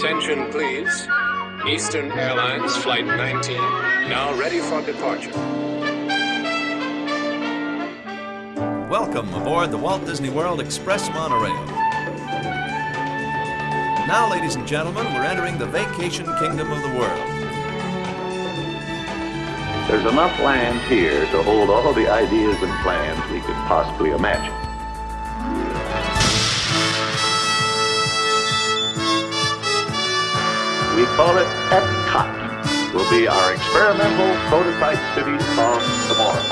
Attention, please. Eastern Airlines Flight 19, now ready for departure. Welcome aboard the Walt Disney World Express monorail. Now, ladies and gentlemen, we're entering the vacation kingdom of the world. There's enough land here to hold all the ideas and plans we could possibly imagine. We call it Epcot. Will be our experimental prototype city of tomorrow.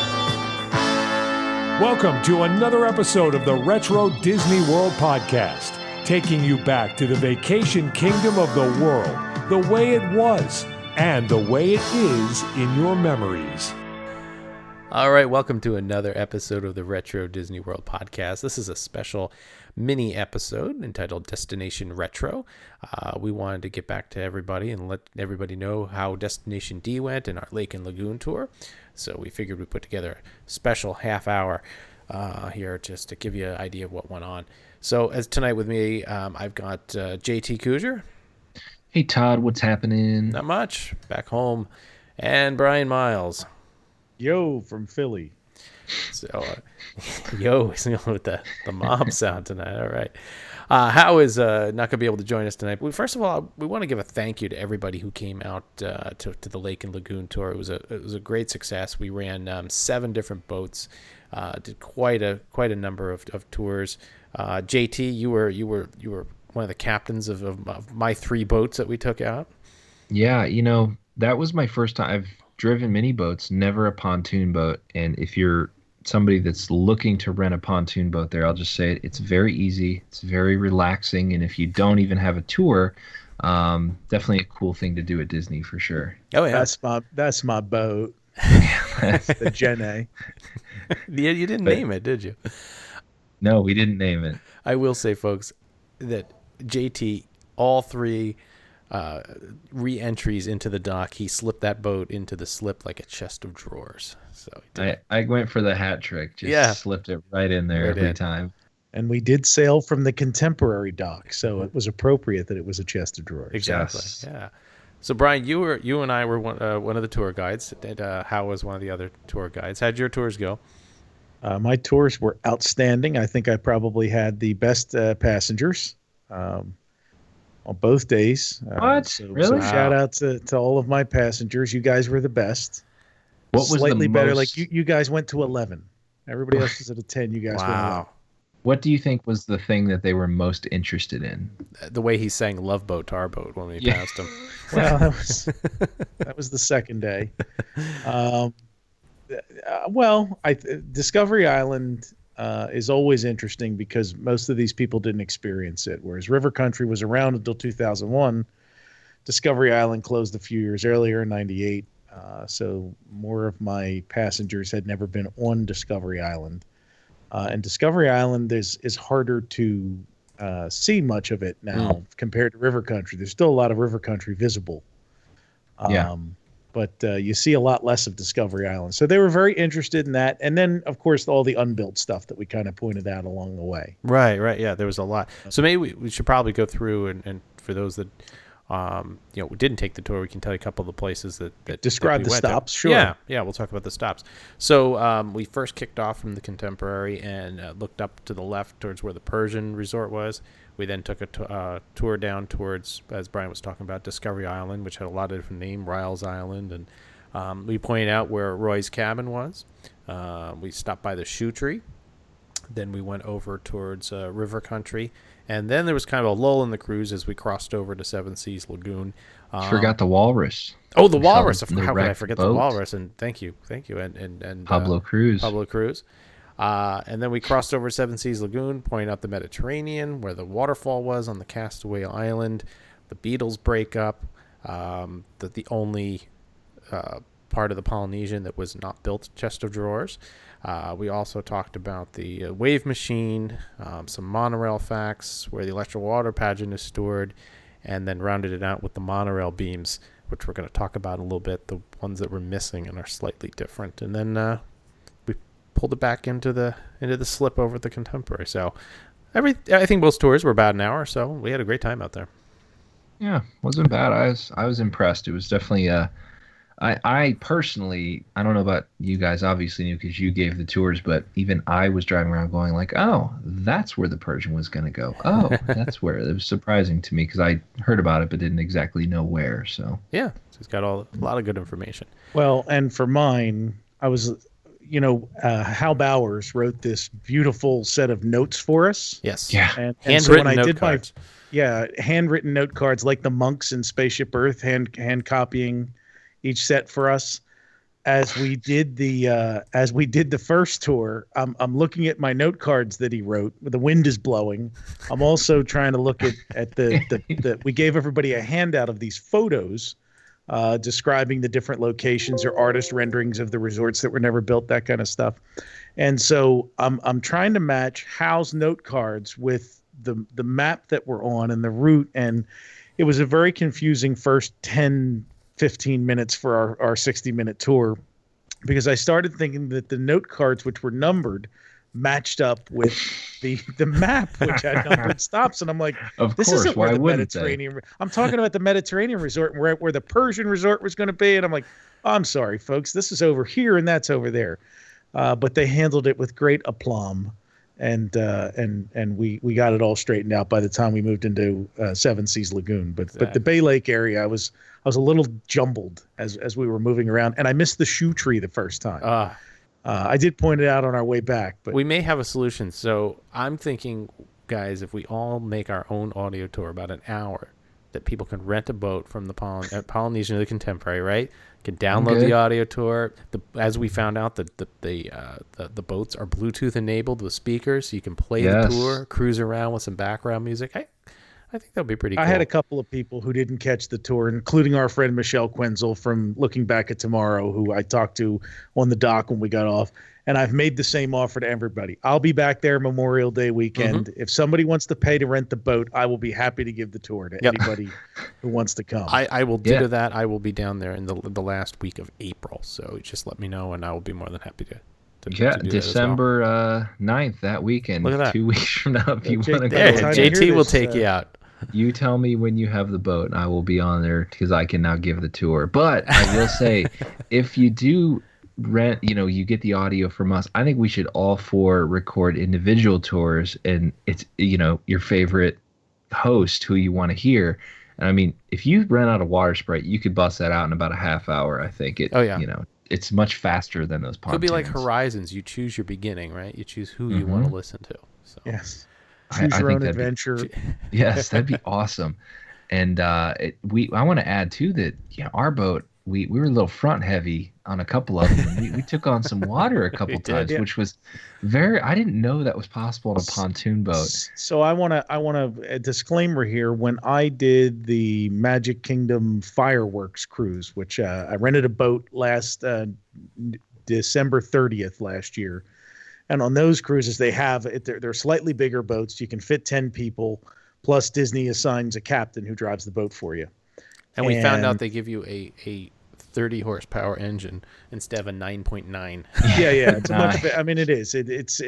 Welcome to another episode of the Retro Disney World Podcast, taking you back to the vacation kingdom of the world, the way it was, and the way it is in your memories. All right, welcome to another episode of the Retro Disney World Podcast. This is a special mini episode entitled Destination Retro. We wanted to get back to everybody and let everybody know how Destination D went in our Lake and Lagoon Tour. So we figured we'd put together a special half hour here just to give you an idea of what went on. So as tonight with me, I've got JT Cougar. Hey, Todd, what's happening? Not much. Back home. And Brian Miles. Yo, from Philly. So, yo, with the mob sound tonight. All right. How is not going to be able to join us tonight. But first of all, we want to give a thank you to everybody who came out to the Lake and Lagoon Tour. It was a great success. We ran 7 different boats. Did quite a number of tours. JT, you were one of the captains of my 3 boats that we took out. Yeah, that was my first time. I've driven mini boats, never a pontoon boat. And if you're somebody that's looking to rent a pontoon boat there, I'll just say it's very easy. It's very relaxing. And if you don't even have a tour, definitely a cool thing to do at Disney for sure. Oh, yeah. That's my boat. The Gen A. You didn't name it, did you? No, we didn't name it. I will say, folks, that JT, all 3 re-entries into the dock, he slipped that boat into the slip like a chest of drawers. So I went for the hat trick. Just slipped it right in there every time. And we did sail from the contemporary dock, so it was appropriate that it was a chest of drawers. Exactly. Yes. Yeah. So Brian, you and I were one of the tour guides. And Hal was one of the other tour guides. How'd your tours go? My tours were outstanding. I think I probably had the best passengers on both days. What? Really? So shout out to all of my passengers. You guys were the best. What was slightly the better? most... Like you guys went to 11. Everybody else was at a 10. You guys went 11. What do you think was the thing that they were most interested in? The way he sang "Love Boat" to our boat when we passed him. Well, that was the second day. Discovery Island is always interesting because most of these people didn't experience it. Whereas River Country was around until 2001. Discovery Island closed a few years earlier in 98. So more of my passengers had never been on Discovery Island. And Discovery Island is harder to see much of it now compared to River Country. There's still a lot of River Country visible. But you see a lot less of Discovery Island. So they were very interested in that. And then, of course, all the unbuilt stuff that we kind of pointed out along the way. Right. Yeah, there was a lot. So maybe we should probably go through, and for those that didn't take the tour, we can tell you a couple of the places that describe that we the went stops. To. Sure. Yeah, we'll talk about the stops. So we first kicked off from the Contemporary and looked up to the left towards where the Persian Resort was. We then took a tour down towards, as Brian was talking about, Discovery Island, which had a lot of different names, Riles Island, and we pointed out where Roy's cabin was. We stopped by the Shoe Tree. Then we went over towards River Country. And then there was kind of a lull in the cruise as we crossed over to Seven Seas Lagoon. Forgot the Walrus. Oh, the Walrus! How could I forget the Walrus? And thank you, and Pablo Cruz. And then we crossed over Seven Seas Lagoon, pointing out the Mediterranean, where the waterfall was on the Castaway Island, the Beatles breakup, the only part of the Polynesian that was not built chest of drawers. We also talked about the wave machine, some monorail facts, where the electric water pageant is stored, and then rounded it out with the monorail beams, which we're going to talk about in a little bit, the ones that were missing and are slightly different. And then we pulled it back into the slip over at the Contemporary. So I think most tours were about an hour, so we had a great time out there. Yeah, wasn't bad. I was impressed. It was definitely I personally, I don't know about you guys, obviously knew because you gave the tours, but even I was driving around going like, oh, that's where the Persian was going to go. Oh, that's where. It was surprising to me because I heard about it but didn't exactly know where. So Yeah, so it's got a lot of good information. Well, and for mine, I was, Hal Bowers wrote this beautiful set of notes for us. Yes. yeah, And so when Handwritten I note did cards. handwritten note cards like the monks in Spaceship Earth, hand copying each set for us. As we did the first tour, I'm looking at my note cards that he wrote. The wind is blowing. I'm also trying to look at the we gave everybody a handout of these photos describing the different locations or artist renderings of the resorts that were never built, that kind of stuff. And so I'm trying to match Hal's note cards with the map that we're on and the route, and it was a very confusing first 10-15 minutes for our 60-minute tour, because I started thinking that the note cards, which were numbered, matched up with the map, which had numbered stops. And I'm like, of this course. isn't where Why the wouldn't they? Mediterranean. I'm talking about the Mediterranean resort where the Persian resort was going to be. And I'm like, oh, I'm sorry, folks, this is over here and that's over there. But they handled it with great aplomb. And we got it all straightened out by the time we moved into Seven Seas Lagoon. But the Bay Lake area, I was a little jumbled as we were moving around, and I missed the shoe tree the first time. I did point it out on our way back, but We may have a solution. So I'm thinking, guys, if we all make our own audio tour, about an hour, that people can rent a boat from the Polynesian or the Contemporary, right? Can download the audio tour. As we found out, the boats are Bluetooth enabled with speakers, so you can play the tour, cruise around with some background music. I think that would be pretty cool. I had a couple of people who didn't catch the tour, including our friend Michelle Quenzel from Looking Back at Tomorrow, who I talked to on the dock when we got off. And I've made the same offer to everybody. I'll be back there Memorial Day weekend. Mm-hmm. If somebody wants to pay to rent the boat, I will be happy to give the tour to anybody who wants to come. I will do that. I will be down there in the last week of April. So just let me know, and I will be more than happy to do December 9th, that weekend. Look at that. 2 weeks from now, if you want to go. JT will take you out. You tell me when you have the boat, and I will be on there because I can now give the tour. But I will say, if you do rent, you get the audio from us, I think we should all four record individual tours, and it's, your favorite host who you want to hear. And I mean, if you rent out a water sprite, you could bust that out in about a half hour. I think it's much faster than those pontoons. It'll be like Horizons. You choose your beginning, right? You choose who you want to listen to. So. Yes. Choose your own adventure. Yes, that'd be awesome. And I want to add too that our boat, we were a little front heavy on a couple of them. We took on some water a couple times, which was I didn't know that was possible on a pontoon boat. So I want a disclaimer here. When I did the Magic Kingdom fireworks cruise, which I rented a boat last December 30th last year. And on those cruises, they're slightly bigger boats. You can fit 10 people, plus Disney assigns a captain who drives the boat for you. And we found out they give you a 30 horsepower engine instead of a 9.9. Yeah, it's much. I mean, it is. It's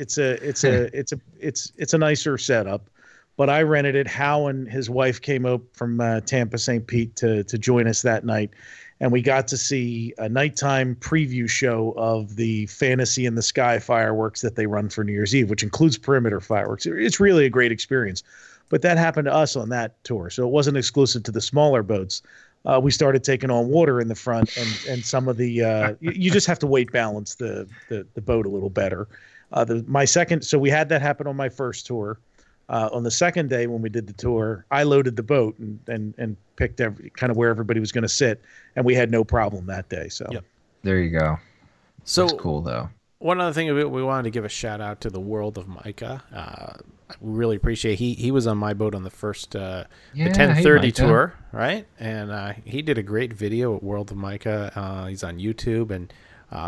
a nicer setup. But I rented it. Hal and his wife came up from Tampa, St. Pete to join us that night. And we got to see a nighttime preview show of the Fantasy in the Sky fireworks that they run for New Year's Eve, which includes perimeter fireworks. It's really a great experience. But that happened to us on that tour. So it wasn't exclusive to the smaller boats. We started taking on water in the front, and some of the you just have to weight balance the boat a little better. So we had that happen on my first tour. On the second day when we did the tour, I loaded the boat and picked kind of where everybody was going to sit, and we had no problem that day. So There you go. So that's cool though. One other thing we wanted to give a shout out to the World of Micah. I really appreciate he was on my boat on the first the 1030 tour, right? And he did a great video at World of Micah. He's on YouTube and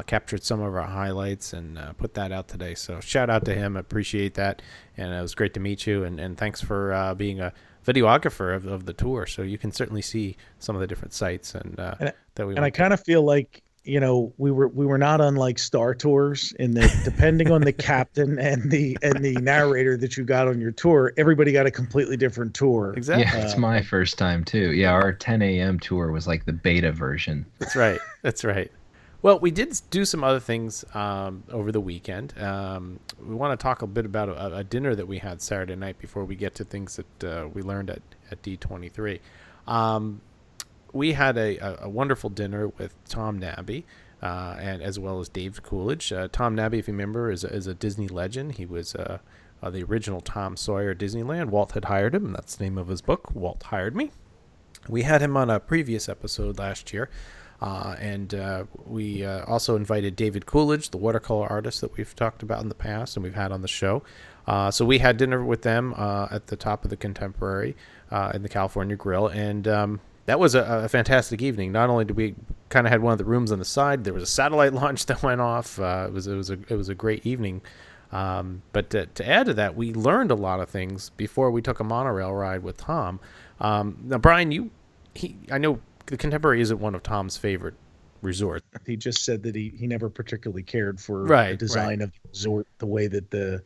captured some of our highlights and put that out today. So shout out to him. I appreciate that. And it was great to meet you. And thanks for being a videographer of the tour. So you can certainly see some of the different sites that we. And I kind of feel like we were not unlike Star Tours in that depending on the captain and the narrator that you got on your tour, everybody got a completely different tour. Exactly. Yeah, it's my first time too. Yeah, our 10 a.m. tour was like the beta version. That's right. That's right. Well, we did do some other things over the weekend. We want to talk a bit about a dinner that we had Saturday night before we get to things that we learned at D23. We had a wonderful dinner with Tom Nabbe, and as well as Dave Coolidge. Tom Nabbe, if you remember, is a Disney legend. He was the original Tom Sawyer at Disneyland. Walt had hired him, and that's the name of his book, Walt Hired Me. We had him on a previous episode last year. And we also invited David Coolidge, the watercolor artist that we've talked about in the past and we've had on the show. So we had dinner with them at the top of the Contemporary in the California Grill. And that was a fantastic evening. Not only did we kind of had one of the rooms on the side, there was a satellite launch that went off. It was a great evening. But to add to that, we learned a lot of things before we took a monorail ride with Tom. Now, Brian, I know the Contemporary isn't one of Tom's favorite resorts. He just said that he never particularly cared for the design of the resort, the way that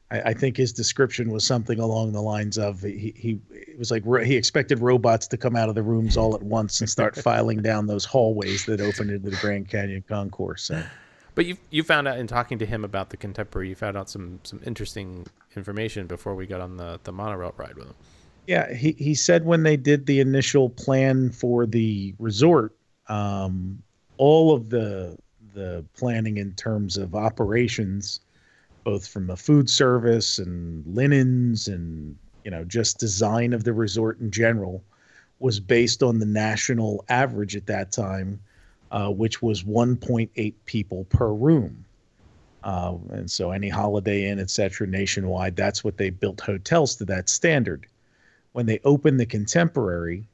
I think his description was something along the lines of it was like he expected robots to come out of the rooms all at once and start filing down those hallways that open into the Grand Canyon Concourse. So. But you found out in talking to him about the Contemporary, you found out some interesting information before we got on the monorail ride with him. Yeah, he said when they did the initial plan for the resort, all of the planning in terms of operations, both from the food service and linens and just design of the resort in general, was based on the national average at that time, which was 1.8 people per room. And so any Holiday Inn, et cetera, nationwide, that's what they built hotels to that standard. When they opened the Contemporary,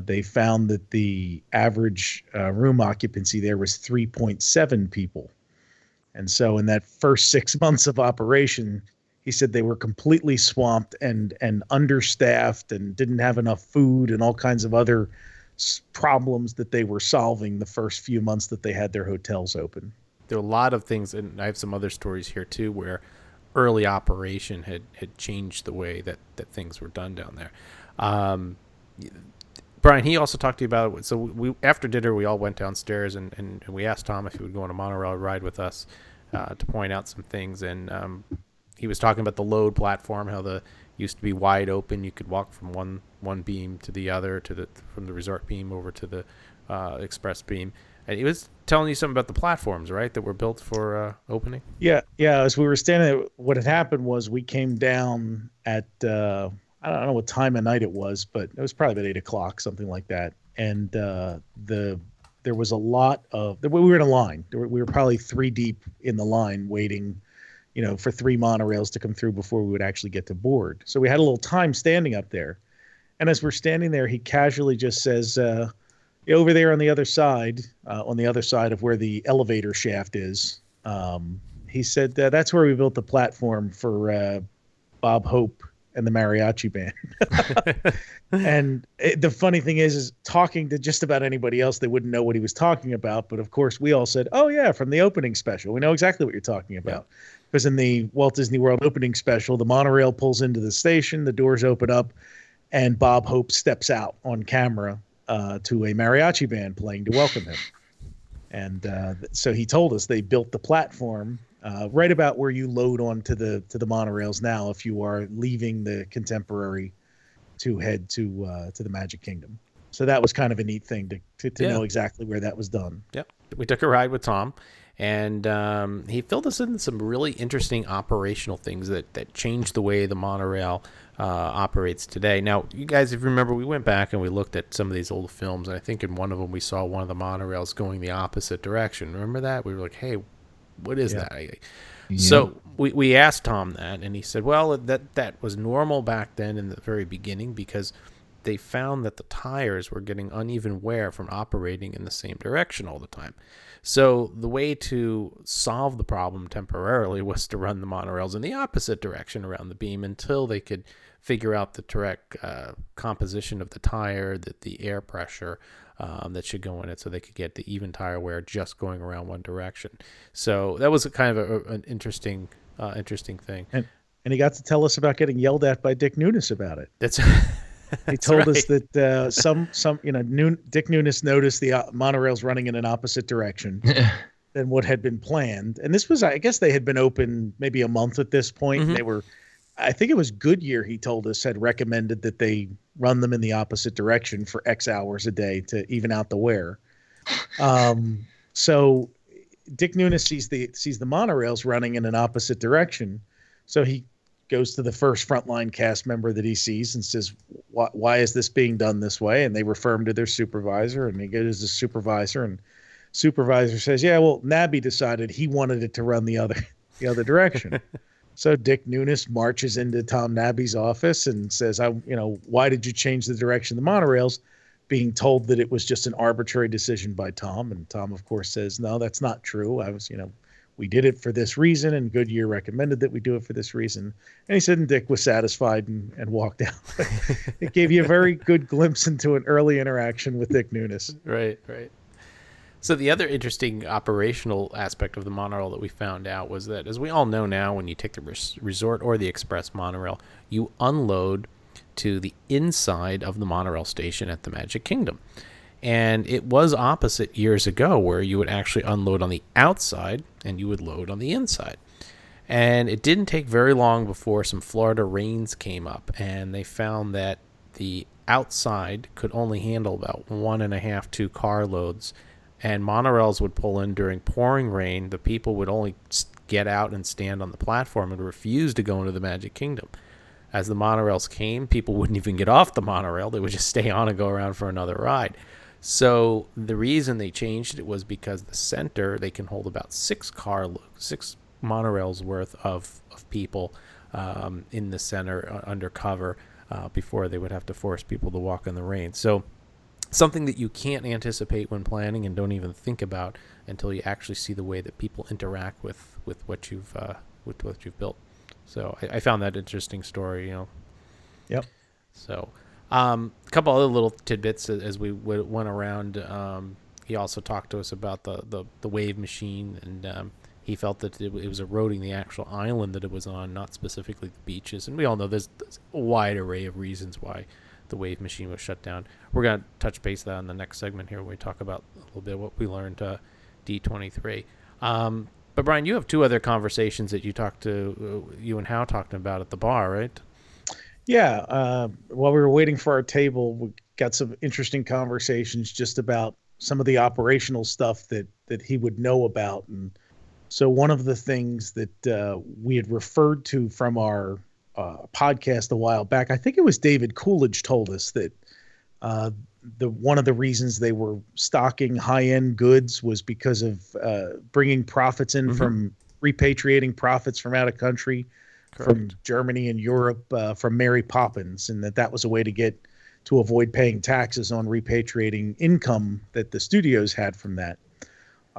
they found that the average room occupancy there was 3.7 people. And so in that first 6 months of operation, he said they were completely swamped and understaffed and didn't have enough food and all kinds of other problems that they were solving the first few months that they had their hotels open. There are a lot of things, and I have some other stories here too, where early operation had changed the way that things were done down there. Brian, he also talked to you about it. So we after dinner, we all went downstairs and we asked Tom if he would go on a monorail ride with us to point out some things. And he was talking about the load platform, how the used to be wide open. You could walk from one beam to the other, from the resort beam over to the express beam. And he was telling you something about the platforms, right, that were built for opening? Yeah. As we were standing there, what had happened was we came down at, I don't know what time of night it was, but it was probably about 8:00, something like that. And there was a lot of, we were in a line. We were probably 3 deep in the line waiting, for 3 monorails to come through before we would actually get to board. So we had a little time standing up there. And as we're standing there, he casually just says, over there on the other side of where the elevator shaft is, he said, that's where we built the platform for Bob Hope and the mariachi band. And the funny thing is talking to just about anybody else, they wouldn't know what he was talking about. But of course, we all said, oh, yeah, from the opening special. We know exactly what you're talking about. Because in the Walt Disney World opening special, the monorail pulls into the station, the doors open up, and Bob Hope steps out on camera to a mariachi band playing to welcome him. And so he told us they built the platform right about where you load onto the monorails now if you are leaving the Contemporary to head to the Magic Kingdom. So that was kind of a neat thing to know exactly where that was done. Yep. We took a ride with Tom, and he filled us in some really interesting operational things that changed the way the monorail operates today. Now, you guys, if you remember, we went back and we looked at some of these old films, and I think in one of them we saw one of the monorails going the opposite direction. Remember that? We were like, hey, what is that? Yeah. So we asked Tom that, and he said, well, that was normal back then in the very beginning because they found that the tires were getting uneven wear from operating in the same direction all the time. So the way to solve the problem temporarily was to run the monorails in the opposite direction around the beam until they could figure out the correct composition of the tire, the air pressure, that should go in it, so they could get the even tire wear just going around one direction. So that was a kind of an interesting thing. And he got to tell us about getting yelled at by Dick Nunes about it. That's he told us that Dick Nunes noticed the monorails running in an opposite direction than what had been planned. And this was, I guess, they had been open maybe a month at this point. Mm-hmm. They were, I think it was Goodyear, he told us, had recommended that they run them in the opposite direction for X hours a day to even out the wear. So Dick Nunes sees the monorails running in an opposite direction. So he goes to the first frontline cast member that he sees and says, why is this being done this way? And they refer him to their supervisor, and he goes to the supervisor, and supervisor says, yeah, well, Nabbe decided he wanted it to run the other direction. So Dick Nunes marches into Tom Nabbe's office and says, why did you change the direction of the monorails? Being told that it was just an arbitrary decision by Tom. And Tom, of course, says, no, that's not true. We did it for this reason, and Goodyear recommended that we do it for this reason. And he said, and Dick was satisfied and walked out. It gave you a very good glimpse into an early interaction with Dick Nunes. Right. So the other interesting operational aspect of the monorail that we found out was that, as we all know now, when you take the resort or the express monorail, you unload to the inside of the monorail station at the Magic Kingdom. And it was opposite years ago, where you would actually unload on the outside and you would load on the inside. And it didn't take very long before some Florida rains came up, and they found that the outside could only handle about 1.5-2 car loads, and monorails would pull in during pouring rain. The people would only get out and stand on the platform and refuse to go into the Magic Kingdom. As the monorails came, people wouldn't even get off the monorail. They would just stay on and go around for another ride. So the reason they changed it was because the center, they can hold about 6 monorails worth of people in the center under cover before they would have to force people to walk in the rain. So something that you can't anticipate when planning and don't even think about until you actually see the way that people interact with what you've built. So I found that interesting story, Yep. So a couple other little tidbits as we went around. He also talked to us about the wave machine, and he felt that it was eroding the actual island that it was on, not specifically the beaches. And we all know there's a wide array of reasons why the wave machine was shut down. We're going to touch base on that in the next segment here when we talk about a little bit what we learned D23. But Brian, you have 2 other conversations that you and Hal talked about at the bar, right? Yeah. While we were waiting for our table, we got some interesting conversations just about some of the operational stuff that he would know about. And so one of the things that we had referred to from our podcast a while back, I think it was David Coolidge told us that one of the reasons they were stocking high-end goods was because of bringing profits in from repatriating profits from out of country. Correct. From Germany and Europe, from Mary Poppins, and that was a way to avoid paying taxes on repatriating income that the studios had from that.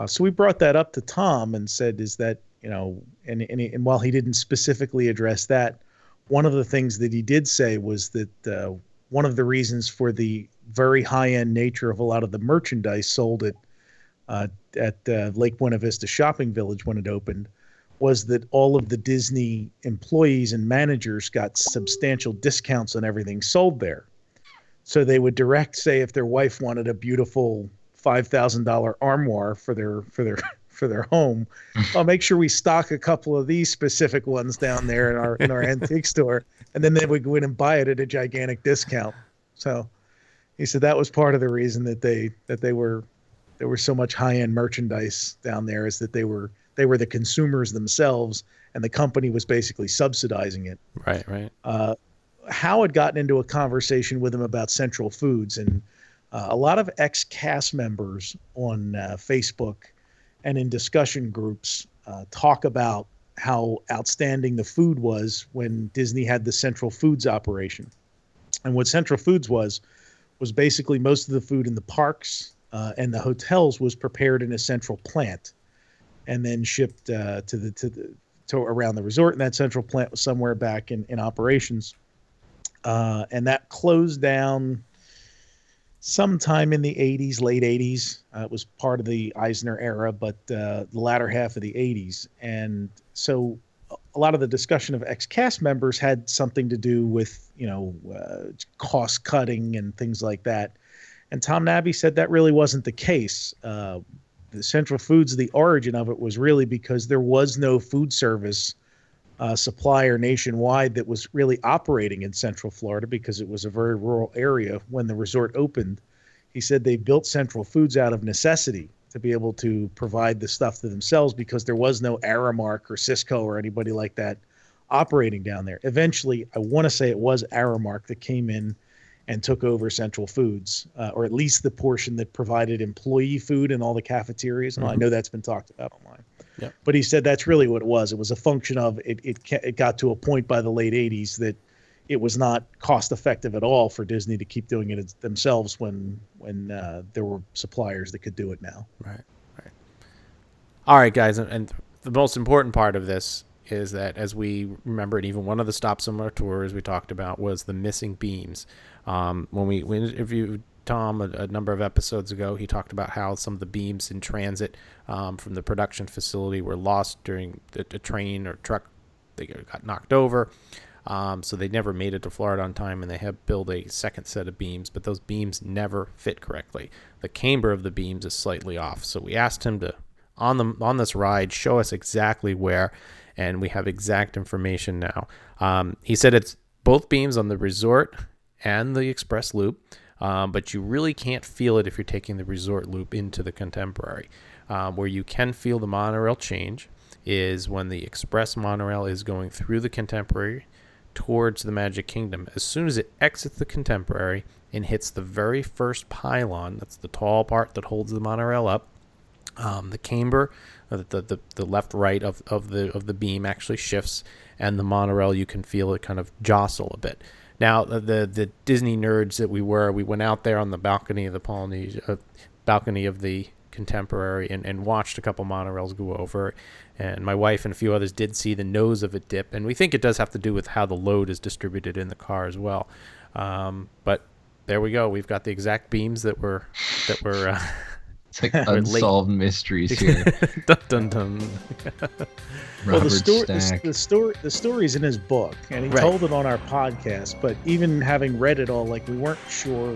So we brought that up to Tom and said, is that, and while he didn't specifically address that, one of the things that he did say was that one of the reasons for the very high-end nature of a lot of the merchandise sold at Lake Buena Vista Shopping Village when it opened was that all of the Disney employees and managers got substantial discounts on everything sold there. So they would direct, say, if their wife wanted a beautiful $5,000 armoire for their home, I'll make sure we stock a couple of these specific ones down there in our antique store, and then they would go in and buy it at a gigantic discount. So he said that was part of the reason that there were so much high-end merchandise down there, is that they were the consumers themselves, and the company was basically subsidizing it. Right. Hal had gotten into a conversation with him about Central Foods, and a lot of ex-cast members on Facebook and in discussion groups talk about how outstanding the food was when Disney had the Central Foods operation. And what Central Foods was basically most of the food in the parks and the hotels was prepared in a central plant and then shipped to around the resort. And that central plant was somewhere back in operations. And that closed down sometime in the 80s, late 80s. It was part of the Eisner era, but the latter half of the 80s. And so a lot of the discussion of ex-cast members had something to do with, cost cutting and things like that. And Tom Nabbe said that really wasn't the case. The Central Foods, the origin of it was really because there was no food service supplier nationwide that was really operating in Central Florida because it was a very rural area when the resort opened. He said they built Central Foods out of necessity to be able to provide the stuff to themselves because there was no Aramark or Cisco or anybody like that operating down there. Eventually, I want to say it was Aramark that came in and took over Central Foods, or at least the portion that provided employee food in all the cafeterias. And I know that's been talked about online. Yep. But he said that's really what it was. It was a function of it got to a point by the late 80s that it was not cost effective at all for Disney to keep doing it themselves when there were suppliers that could do it now. Right. All right, guys. And the most important part of this is that, as we remember, and even one of the stops on our tours we talked about was the missing beams. When we interviewed Tom a number of episodes ago, he talked about how some of the beams in transit from the production facility were lost during a train or truck. They got knocked over, so they never made it to Florida on time, and they had built a second set of beams, but those beams never fit correctly. The camber of the beams is slightly off, so we asked him to, on this ride, show us exactly where, and we have exact information now. He said it's both beams on the resort and the express loop, but you really can't feel it if you're taking the resort loop into the contemporary. Where you can feel the monorail change is when the express monorail is going through the contemporary towards the Magic Kingdom. As soon as it exits the contemporary and hits the very first pylon, that's the tall part that holds the monorail up, the camber, the left right of the beam actually shifts, and the monorail, you can feel it kind of jostle a bit. Now, the Disney nerds that we went out there on the balcony of the balcony of the Contemporary and watched a couple monorails go over, and my wife and a few others did see the nose of it dip, and we think it does have to do with how the load is distributed in the car as well. But there we go. We've got the exact beams that were it's like unsolved mysteries here. Dun, dun, dun. Well, the story's in his book, and he told it on our podcast. But even having read it all, we weren't sure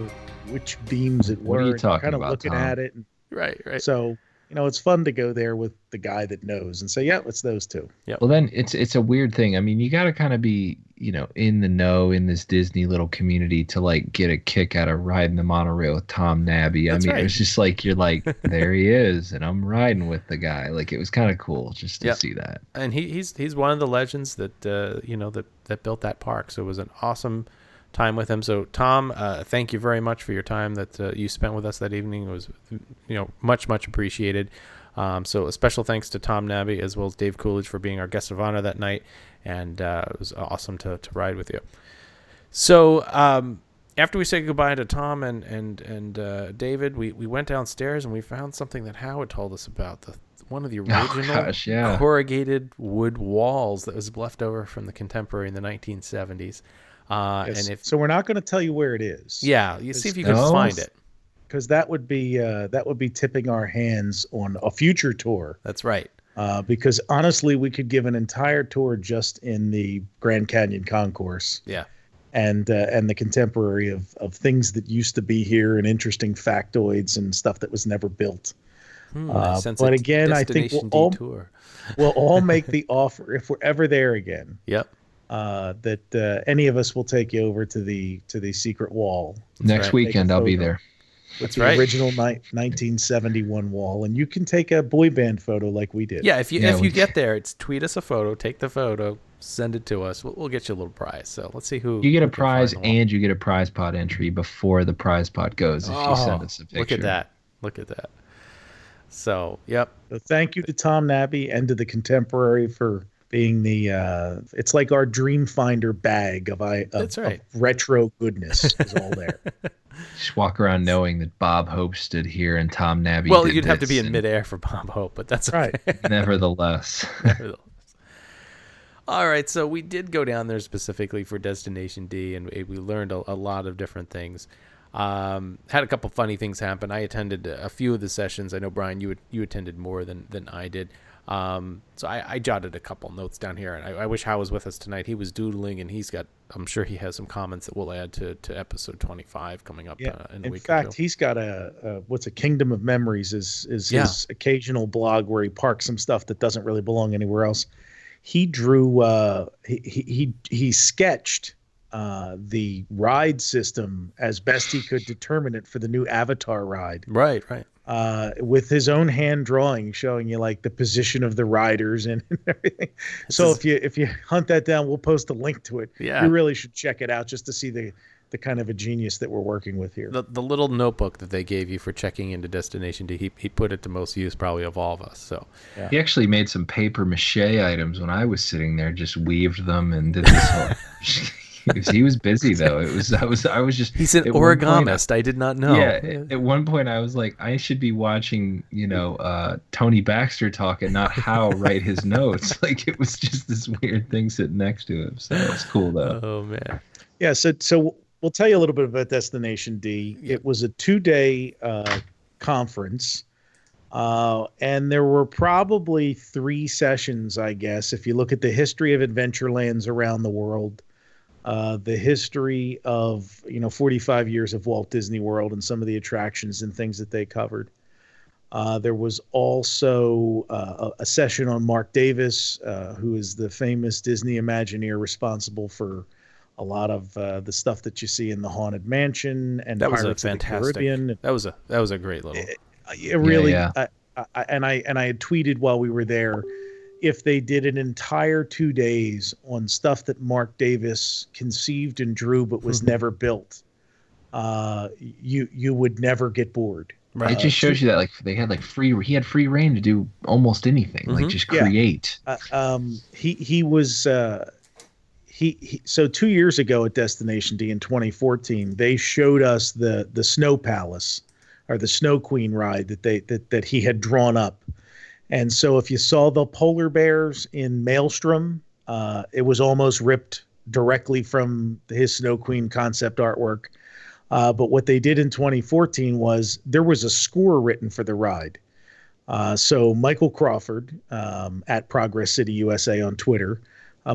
which beams it were. What are you talking kind of about, looking Tom? at it. And, Right. So it's fun to go there with the guy that knows and say, yeah, it's those two. Yep. Well, then it's a weird thing. I mean, you got to kind of be, in the know in this Disney little community to get a kick out of riding the monorail with Tom Nabbe. That's right. It's just you're there he is, and I'm riding with the guy. It was kind of cool just to see that. And he's one of the legends that that built that park. So it was an awesome time with him. So Tom, thank you very much for your time that you spent with us that evening. It was much appreciated. So a special thanks to Tom Nabbe as well as Dave Coolidge for being our guest of honor that night, and it was awesome to ride with you. So after we said goodbye to Tom and David, we went downstairs and we found something that Howard told us about, one of the original corrugated wood walls that was left over from the Contemporary in the 1970s. Yes. So we're not going to tell you where it is. Yeah, you see if you can find it, because that would be tipping our hands on a future tour. That's right. Because honestly, we could give an entire tour just in the Grand Canyon Concourse. Yeah. And the Contemporary of things that used to be here and interesting factoids and stuff that was never built. But again, I think we'll all make the offer if we're ever there again. Yep. That any of us will take you over to the secret wall. Next weekend, I'll be there. That's the original 1971 wall, and you can take a boy band photo like we did. Yeah, if you get there, it's tweet us a photo, take the photo, send it to us. We'll get you a little prize. So let's see who you get a prize, and you get a prize pot entry before the prize pot goes if you send us a picture. Look at that. So, yep. So thank you to Tom Nabbe and to the Contemporary for being it's like our dream finder bag of retro goodness is all there. Just walk around knowing that Bob Hope stood here and Tom Nabbe. Well, you'd have to be in midair for Bob Hope, but that's okay. Right. Nevertheless. All right, so we did go down there specifically for Destination D, and we learned a lot of different things. Had a couple funny things happen. I attended a few of the sessions. I know, Brian, you attended more than I did. So I jotted a couple notes down here, and I wish Hal was with us tonight. He was doodling, and I'm sure he has some comments that we'll add to episode 25 coming up in a week or fact, two. he's got what's a Kingdom of Memories is his occasional blog where he parks some stuff that doesn't really belong anywhere else. He drew, he sketched the ride system as best he could determine it for the new Avatar ride. Right. With his own hand drawing, showing you like the position of the riders and everything. So if you hunt that down, we'll post a link to it. Yeah. You really should check it out just to see the kind of a genius that we're working with here. The little notebook that they gave you for checking into Destination D, he put it to most use probably of all of us. So yeah. He actually made some paper mache items when I was sitting there, just weaved them and did this whole. He was busy though. I was just. He's an origamist. I did not know. Yeah. At one point, I was like, I should be watching, Tony Baxter talk and not Hal write his notes. Like it was just this weird thing sitting next to him. So it's cool though. Oh man. Yeah. So we'll tell you a little bit about Destination D. It was a 2-day conference. And there were probably 3 sessions, I guess, if you look at the history of Adventurelands around the world. The history of 45 years of Walt Disney World and some of the attractions and things that they covered. There was also a session on Mark Davis, who is the famous Disney Imagineer responsible for a lot of the stuff that you see in the Haunted Mansion and that was Pirates a of the fantastic. Caribbean. That was a great little. It really. Yeah. I had tweeted while we were there. If they did an entire 2 days on stuff that Mark Davis conceived and drew but was never built, you would never get bored. Right. It just shows you that he had free reign to do almost anything, like just create. So 2 years ago at Destination D in 2014, they showed us the Snow Palace or the Snow Queen ride that he had drawn up. And so if you saw the polar bears in Maelstrom, it was almost ripped directly from his Snow Queen concept artwork. But what they did in 2014 was there was a score written for the ride. So Michael Crawford at Progress City USA on Twitter,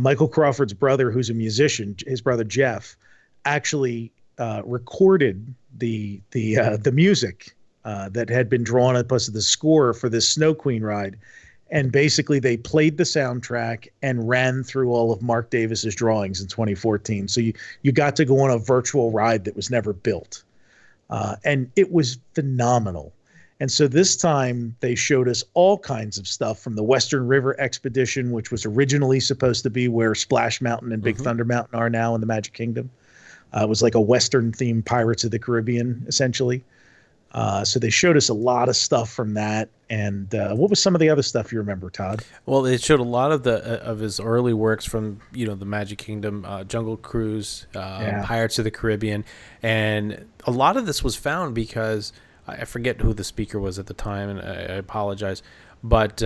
Michael Crawford's brother, who's a musician, his brother Jeff, actually recorded the music that had been drawn up as the score for this Snow Queen ride. And basically they played the soundtrack and ran through all of Mark Davis's drawings in 2014. So you got to go on a virtual ride that was never built. And it was phenomenal. And so this time they showed us all kinds of stuff from the Western River Expedition, which was originally supposed to be where Splash Mountain and Big Thunder Mountain are now in the Magic Kingdom. It was like a Western themed Pirates of the Caribbean, essentially. So they showed us a lot of stuff from that. And what was some of the other stuff you remember, Todd? Well, they showed a lot of his early works from the Magic Kingdom, Jungle Cruise, Pirates of the Caribbean, and a lot of this was found because I forget who the speaker was at the time, and I apologize, but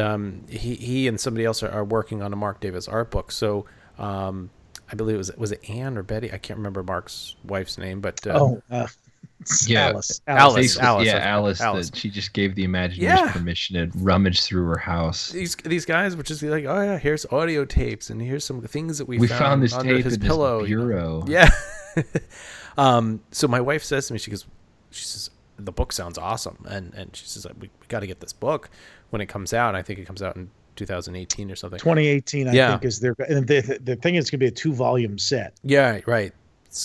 he and somebody else are working on a Mark Davis art book. So I believe was it Anne or Betty? I can't remember Mark's wife's name, but Alice. Alice. That she just gave the Imagineers permission to rummage through her house. These guys would just be like, oh yeah, here's audio tapes and here's some things that we found this under tape his in pillow. This bureau. Yeah. So my wife says to me, she says, the book sounds awesome, and she says we got to get this book when it comes out. I think it comes out in 2018 or something. 2018, I think, is their. And the thing is, it's gonna be a 2-volume set. Yeah, right.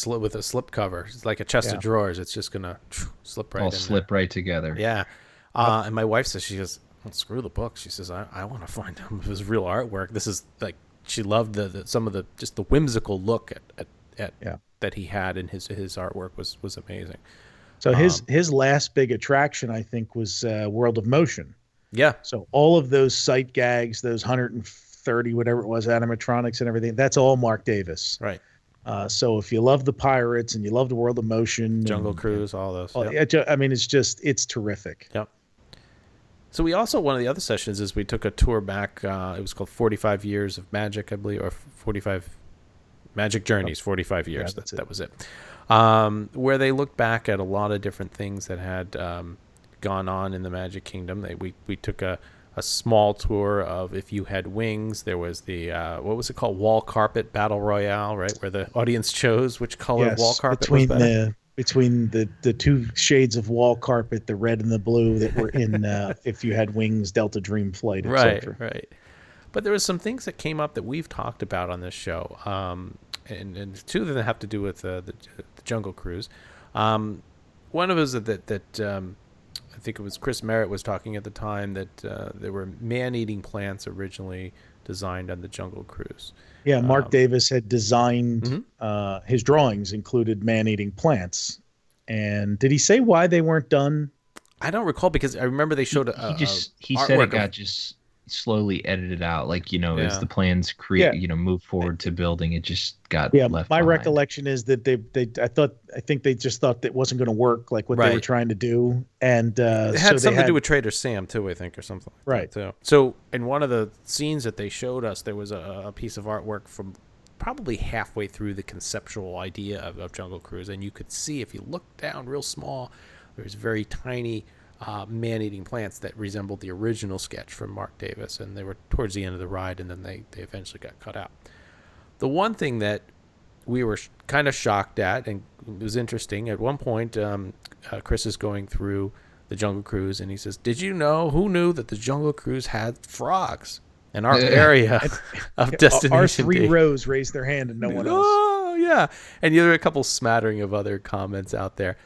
With a slip cover, it's like a chest of drawers. It's just gonna slip right. Slip right together. Yeah. And my wife says, she goes, well, screw the book. She says, I want to find out if it was real artwork. This is like, she loved some of the just the whimsical look at that he had in his artwork was amazing. So his last big attraction, I think, was World of Motion. Yeah. So all of those sight gags, those 130 whatever it was, animatronics and everything, that's all Mark Davis. Right. So if you love the Pirates and you love the World of Motion, Jungle Cruise, all those. I mean, it's terrific. Yep. So we also, one of the other sessions is we took a tour back. It was called 45 Years of Magic, I believe, or 45 Magic Journeys, 45 years. Yeah, that was it. Where they looked back at a lot of different things that had gone on in the Magic Kingdom. We took a small tour of If You Had Wings. There was the what was it called, Wall Carpet Battle Royale, right, where the audience chose which color wall carpet was better. Between the two shades of wall carpet, the red and the blue that were in If You Had Wings, Delta Dream Flight, etc. Right. But there was some things that came up that we've talked about on this show, and two of them have to do with the Jungle Cruise. One of us that I think it was Chris Merritt was talking at the time that there were man-eating plants originally designed on the Jungle Cruise. Yeah, Mark Davis had designed his drawings included man-eating plants. And did he say why they weren't done? I don't recall, because I remember they showed he said it got just slowly edited out, like, as the plans move forward to building, it just got left my behind. recollection is that I think they just thought that wasn't going to work, like what they were trying to do, and it had something to do with Trader Sam too, I think, or something like that too. So in one of the scenes that they showed us, there was a piece of artwork from probably halfway through the conceptual idea of Jungle Cruise, and you could see, if you looked down real small, there's very tiny man-eating plants that resembled the original sketch from Mark Davis, and they were towards the end of the ride, and then they eventually got cut out. The one thing that we were kind of shocked at, and it was interesting, at one point Chris is going through the Jungle Cruise, and he says, who knew that the Jungle Cruise had frogs in our area of destination? Our three rows raised their hand and no one else. Oh, yeah. And there were a couple smattering of other comments out there.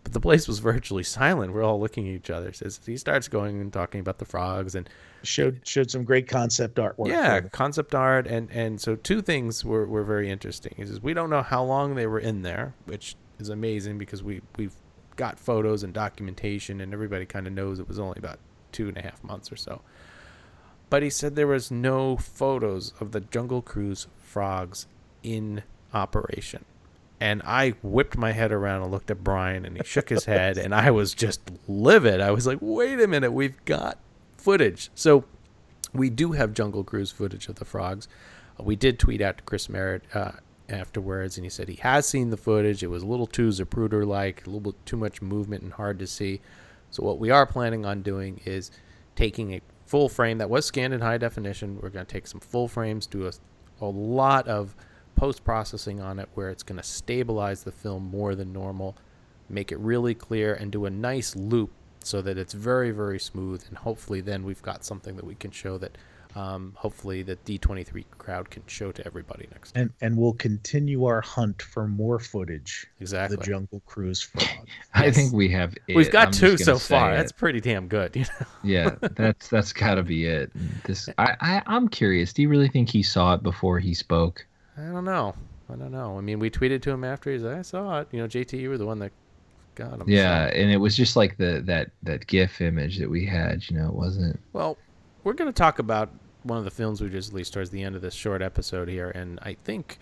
But the place was virtually silent. We're all looking at each other. Says he starts going and talking about the frogs, and showed some great concept artwork. Yeah, concept art, and so two things were very interesting. He says we don't know how long they were in there, which is amazing because we've got photos and documentation, and everybody kind of knows it was only about 2.5 months or so. But he said there was no photos of the Jungle Cruise frogs in operation. And I whipped my head around and looked at Brian, and he shook his head, and I was just livid. I was like, wait a minute, we've got footage. So we do have Jungle Cruise footage of the frogs. We did tweet out to Chris Merritt afterwards, and he said he has seen the footage. It was a little too Zapruder-like, a little bit too much movement and hard to see. So what we are planning on doing is taking a full frame that was scanned in high definition. We're going to take some full frames, do a lot of post-processing on it where it's going to stabilize the film more than normal, make it really clear, and do a nice loop so that it's very, very smooth, and hopefully then we've got something that we can show that hopefully the D23 crowd can show to everybody next time. And we'll continue our hunt for more footage. Exactly. Of the Jungle Cruise frog. I think we have it. We've got two so far. That's pretty damn good. Yeah, that's got to be it. I'm curious. Do you really think he saw it before he spoke? I don't know. I mean, we tweeted to him after. He's like, I saw it. JT, you were the one that got him. Yeah, and it was just like that GIF image that we had. It wasn't. Well, we're going to talk about one of the films we just released towards the end of this short episode here, and I think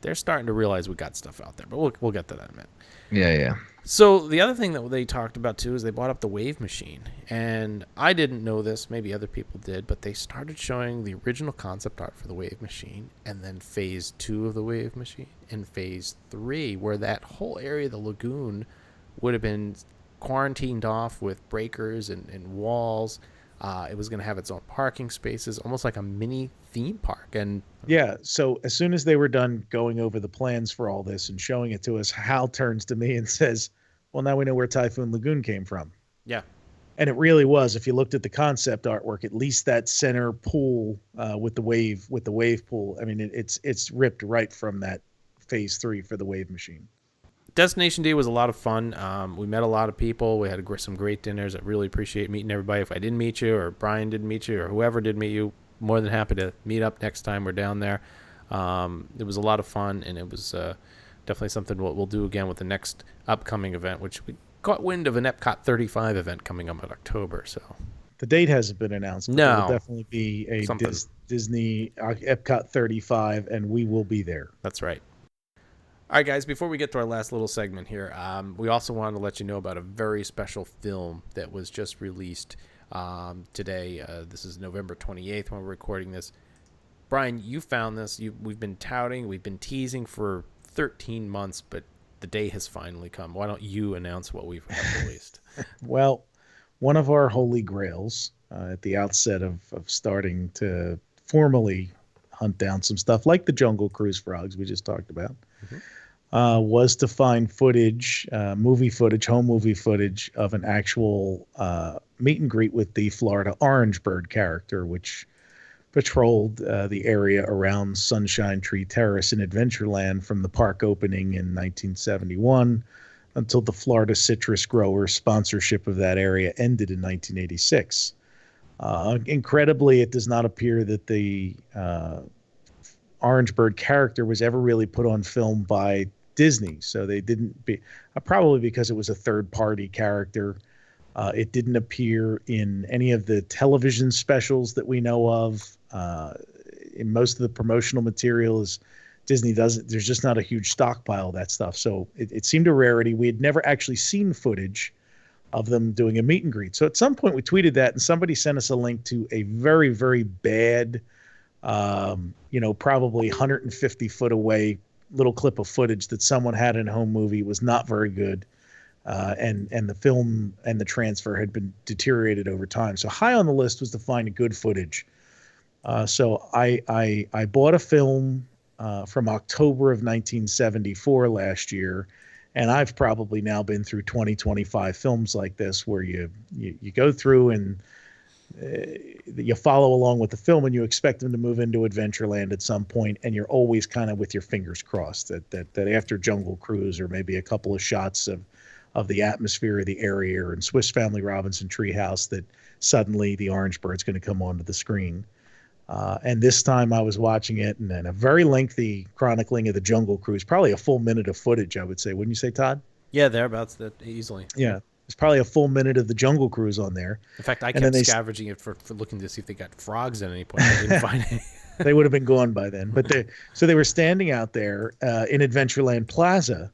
they're starting to realize we got stuff out there, but we'll get to that in a minute. Yeah. So the other thing that they talked about too is they bought up the Wave Machine, and I didn't know this, maybe other people did, but they started showing the original concept art for the Wave Machine, and then phase 2 of the Wave Machine, and phase 3, where that whole area of the lagoon would have been quarantined off with breakers and walls. It was going to have its own parking spaces, almost like a mini theme park. And yeah, so as soon as they were done going over the plans for all this and showing it to us, Hal turns to me and says, well, now we know where Typhoon Lagoon came from. Yeah. And it really was. If you looked at the concept artwork, at least that center pool with the wave pool, I mean, it's ripped right from that phase 3 for the Wave Machine. Destination D was a lot of fun. We met a lot of people. We had some great dinners. I really appreciate meeting everybody. If I didn't meet you, or Brian didn't meet you, or whoever did meet you, more than happy to meet up next time we're down there. It was a lot of fun, and it was definitely something we'll do again with the next upcoming event, which we caught wind of an Epcot 35 event coming up in October. So the date hasn't been announced, but no, there will definitely be a Disney Epcot 35, and we will be there. That's right. All right, guys, before we get to our last little segment here, we also wanted to let you know about a very special film that was just released today. This is November 28th when we're recording this. Brian, you found this. We've been touting, we've been teasing for 13 months, but the day has finally come. Why don't you announce what we've released? Well, one of our holy grails at the outset of starting to formally hunt down some stuff like the Jungle Cruise frogs we just talked about, was to find footage, home movie footage of an actual meet and greet with the Florida orange bird character, which patrolled the area around Sunshine Tree Terrace in Adventureland from the park opening in 1971 until the Florida citrus growers' sponsorship of that area ended in 1986. Incredibly, it does not appear that the orange bird character was ever really put on film by Disney. So they didn't be, probably because it was a third-party character. It didn't appear in any of the television specials that we know of. In most of the promotional materials, Disney doesn't, there's just not a huge stockpile of that stuff. So it seemed a rarity. We had never actually seen footage of them doing a meet and greet. So at some point we tweeted that, and somebody sent us a link to a very, very bad, probably 150 foot away little clip of footage that someone had in a home movie. It was not very good. And the film and the transfer had been deteriorated over time. So high on the list was to find good footage. So I bought a film from October of 1974 last year, and I've probably now been through 25 films like this where you go through and you follow along with the film and you expect them to move into Adventureland at some point, and you're always kind of with your fingers crossed that after Jungle Cruise or maybe a couple of shots of the atmosphere of the area or in Swiss Family Robinson Treehouse that suddenly the orange bird's going to come onto the screen. And this time I was watching it, and then a very lengthy chronicling of the Jungle Cruise, probably a full minute of footage, I would say. Wouldn't you say, Todd? Yeah, thereabouts, that easily. Yeah. There's probably a full minute of the Jungle Cruise on there. In fact, I kept scavenging it for looking to see if they got frogs at any point. I didn't find any. They would have been gone by then. But they were standing out there in Adventureland Plaza,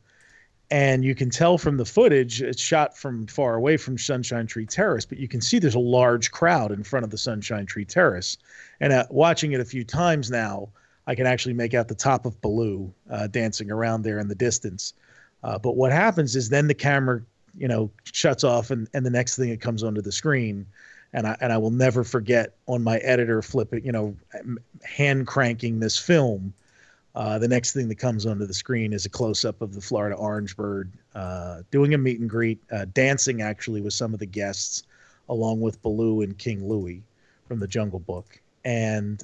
and you can tell from the footage, it's shot from far away from Sunshine Tree Terrace, but you can see there's a large crowd in front of the Sunshine Tree Terrace. And watching it a few times now, I can actually make out the top of Baloo dancing around there in the distance. But what happens is then the camera, shuts off, and the next thing that comes onto the screen, and I will never forget on my editor hand cranking this film. The next thing that comes onto the screen is a close-up of the Florida orange bird doing a meet and greet, dancing actually with some of the guests, along with Baloo and King Louie from the Jungle Book. And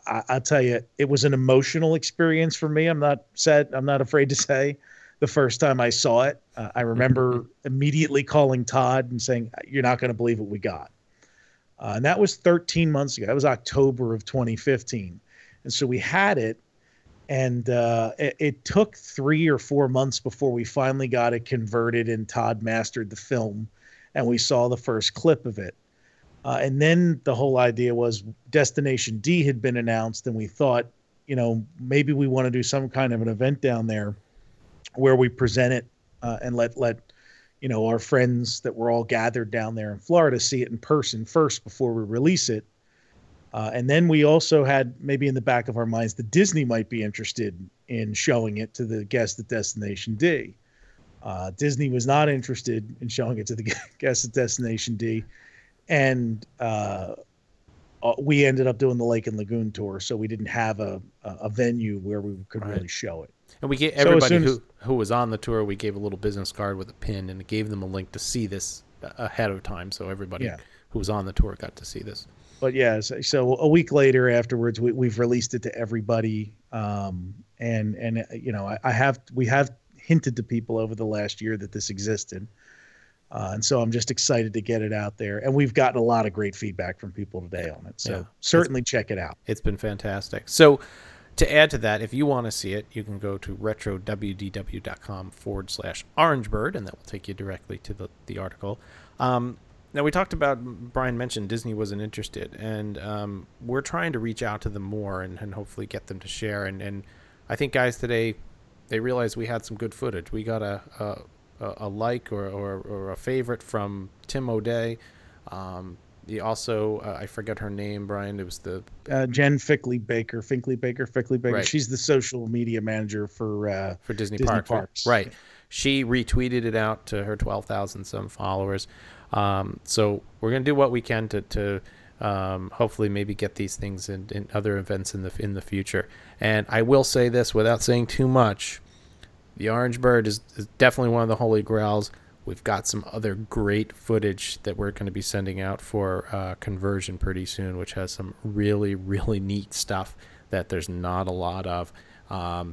I'll tell you, it was an emotional experience for me. I'm not afraid to say. The first time I saw it, I remember immediately calling Todd and saying, "You're not going to believe what we got." And that was 13 months ago. That was October of 2015. And so we had it. And it took 3 or 4 months before we finally got it converted and Todd mastered the film, and we saw the first clip of it. And then the whole idea was Destination D had been announced, and we thought, maybe we want to do some kind of an event down there where we present it and let our friends that were all gathered down there in Florida see it in person first before we release it. And then we also had maybe in the back of our minds that Disney might be interested in showing it to the guests at Destination D. Disney was not interested in showing it to the guests at Destination D. And we ended up doing the Lake and Lagoon Tour, so we didn't have a venue where we could really show it. And we gave everybody who was on the tour, we gave a little business card with a pin, and it gave them a link to see this ahead of time, so everybody who was on the tour got to see this. But yeah, so a week later afterwards, we've released it to everybody. We have hinted to people over the last year that this existed. And so I'm just excited to get it out there. And we've gotten a lot of great feedback from people today on it. So certainly check it out. It's been fantastic. So to add to that, if you want to see it, you can go to RetroWDW.com/orangebird, and that will take you directly to the article. Now, we talked about, Brian mentioned Disney wasn't interested, and we're trying to reach out to them more and hopefully get them to share. And I think, guys, today, they realized we had some good footage. We got a like or a favorite from Tim O'Day. You also, I forget her name, Brian. It was the Jen Fickley Baker. Right. She's the social media manager for Disney Disney Parks. Parks. Right. She retweeted it out to her 12,000 some followers. So we're gonna do what we can to hopefully maybe get these things in other events in the future. And I will say this without saying too much: the Orange Bird is definitely one of the holy grails. We've got some other great footage that we're going to be sending out for conversion pretty soon, which has some really, really neat stuff that there's not a lot of.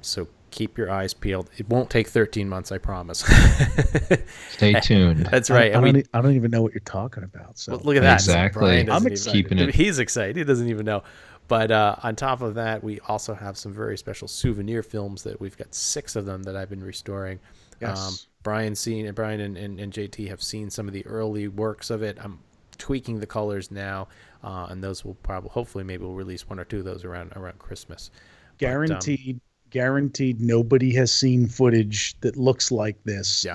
So keep your eyes peeled. It won't take 13 months, I promise. Stay tuned. That's right. I don't even know what you're talking about. So well, look at that. Exactly. Brian doesn't I'm even- excited. Keeping it. He's excited. He doesn't even know. But on top of that, we also have some very special souvenir films that we've got 6 of them that I've been restoring. Yes. Brian and JT have seen some of the early works of it. I'm tweaking the colors now, and those will hopefully maybe we'll release 1 or 2 of those around Christmas. Guaranteed nobody has seen footage that looks like this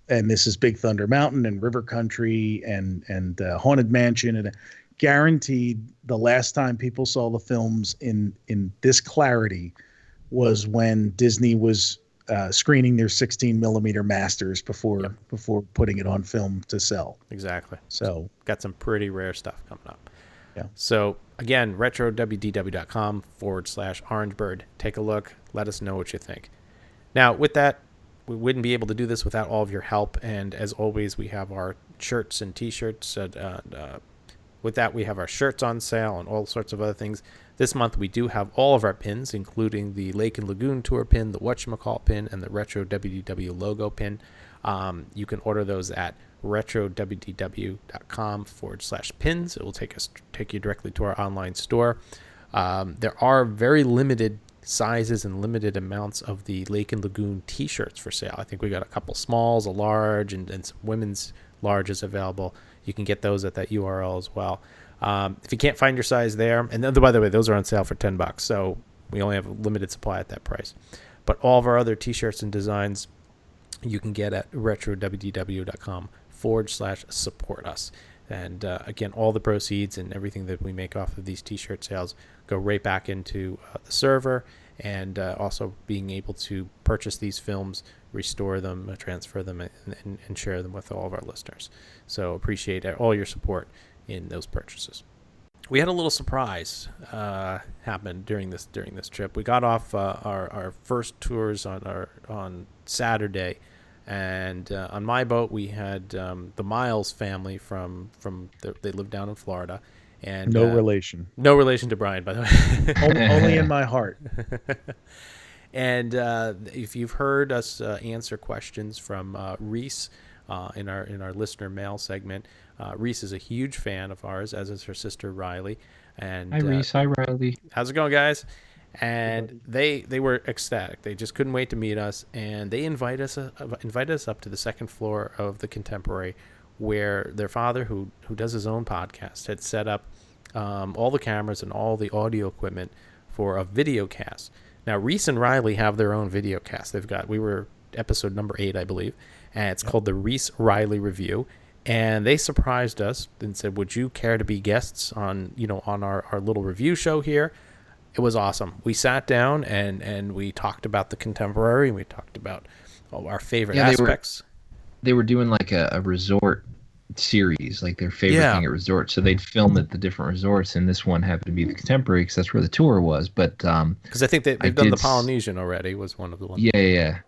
and this is Big Thunder Mountain and River Country and Haunted Mansion, and guaranteed the last time people saw the films in this clarity was when Disney was screening their 16 millimeter masters before putting it on film to sell. Exactly. So got some pretty rare stuff coming up. Yeah. So again, RetroWDW.com/orangebird. Take a look. Let us know what you think. Now, with that, we wouldn't be able to do this without all of your help. And as always, we have our shirts and T-shirts. With that, we have our shirts on sale and all sorts of other things. This month, we do have all of our pins, including the Lake and Lagoon Tour pin, the Whatchamacall pin, and the RetroWDW logo pin. You can order those at RetroWDW.com/pins. It will take you directly to our online store. There are very limited sizes and limited amounts of the Lake and Lagoon T-shirts for sale. I think we got a couple smalls, a large, and some women's larges available. You can get those at that URL as well. If you can't find your size there, and then, by the way, those are on sale for $10, so we only have a limited supply at that price. But all of our other T-shirts and designs you can get at RetroWDW.com/support us. And again, all the proceeds and everything that we make off of these T-shirt sales go right back into the server, and also being able to purchase these films, restore them, transfer them, and share them with all of our listeners. So appreciate all your support in those purchases. We had a little surprise happen during this trip. We got off our first tours on Saturday, and on my boat we had the Miles family they live down in Florida, and no relation to Brian, by the way. only in my heart. And if you've heard us answer questions from Reese in our listener mail segment, Reese is a huge fan of ours, as is her sister Riley. And Hi Reese, hi Riley. How's it going, guys? And they were ecstatic. They just couldn't wait to meet us, and they invited us up to the second floor of the Contemporary, where their father, who does his own podcast, had set up all the cameras and all the audio equipment for a video cast. Now, Reese and Riley have their own video cast. We were episode number 8, I believe, and it's called the Reese Riley Review. And they surprised us and said, "Would you care to be guests on our little review show here?" It was awesome. We sat down and we talked about the Contemporary, and we talked about our favorite aspects. They were doing like a resort series, like their favorite thing at resorts. So they'd film at the different resorts, and this one happened to be the Contemporary because that's where the tour was. But because I think they've done the Polynesian already, was one of the ones. Yeah.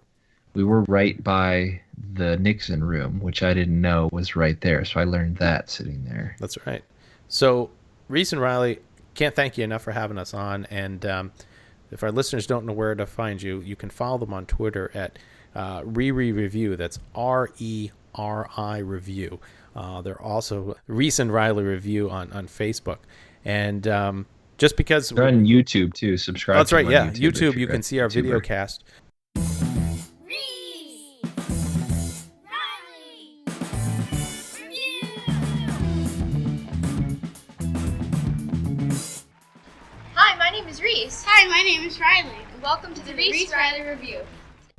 We were right by the Nixon room, which I didn't know was right there. So I learned that sitting there. That's right. So Reese and Riley, can't thank you enough for having us on. And if our listeners don't know where to find you, you can follow them on Twitter at Review. That's RERI Review. They're also Reese and Riley Review on Facebook. And just because they're on YouTube too, subscribe. That's right. Yeah, YouTube you can see our video cast. Reese. Hi, my name is Riley. And welcome to the Reese Riley Review.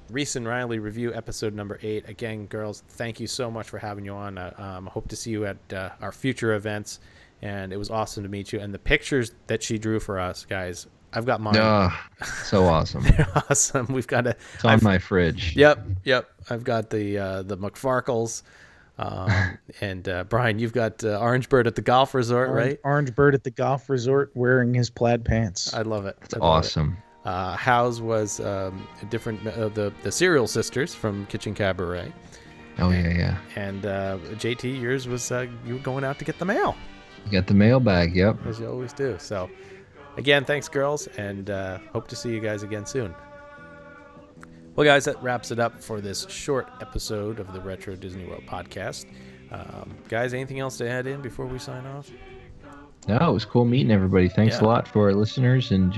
Reese and Riley Review, episode number 8. Again, girls, thank you so much for having you on. I hope to see you at our future events. and it was awesome to meet you. And the pictures that she drew for us, guys, I've got mine. So awesome. They're awesome. We've got It's on my fridge. Yep. I've got the McFarkles. And Brian, you've got Orange Bird at the golf resort, right? Orange Bird at the golf resort wearing his plaid pants. I love it. It's awesome. House was a different, the Cereal Sisters from Kitchen Cabaret. Oh, yeah. And JT, yours was you were going out to get the mail. You got the mailbag, yep. As you always do. So, again, thanks, girls, and hope to see you guys again soon. Well, guys, that wraps it up for this short episode of the Retro Disney World podcast. Guys, anything else to add in before we sign off? No, it was cool meeting everybody. Thanks a lot for our listeners, and,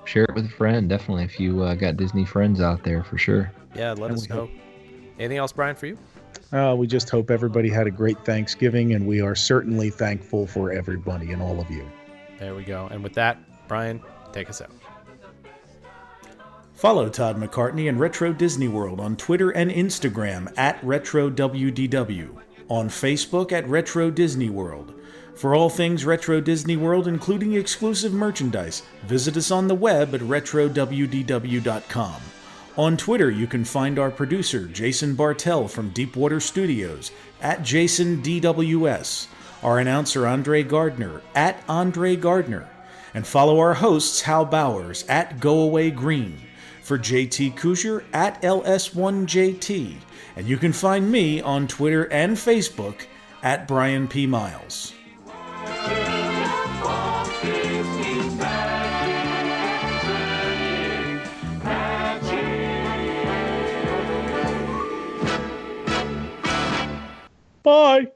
share it with a friend, definitely, if you got Disney friends out there, for sure. Yeah, let us know. Anything else, Brian, for you? We just hope everybody had a great Thanksgiving, and we are certainly thankful for everybody and all of you. There we go. And with that, Brian, take us out. Follow Todd McCartney and Retro Disney World on Twitter and Instagram at RetroWDW, on Facebook at Retro Disney World. For all things Retro Disney World, including exclusive merchandise, visit us on the web at RetroWDW.com. On Twitter, you can find our producer, Jason Bartell from Deepwater Studios, at JasonDWS, our announcer, Andre Gardner, at Andre Gardner, and follow our hosts, Hal Bowers, at Go Away Green, for JT Kushner, at LS1JT, and you can find me on Twitter and Facebook, at Brian P. Miles. Bye.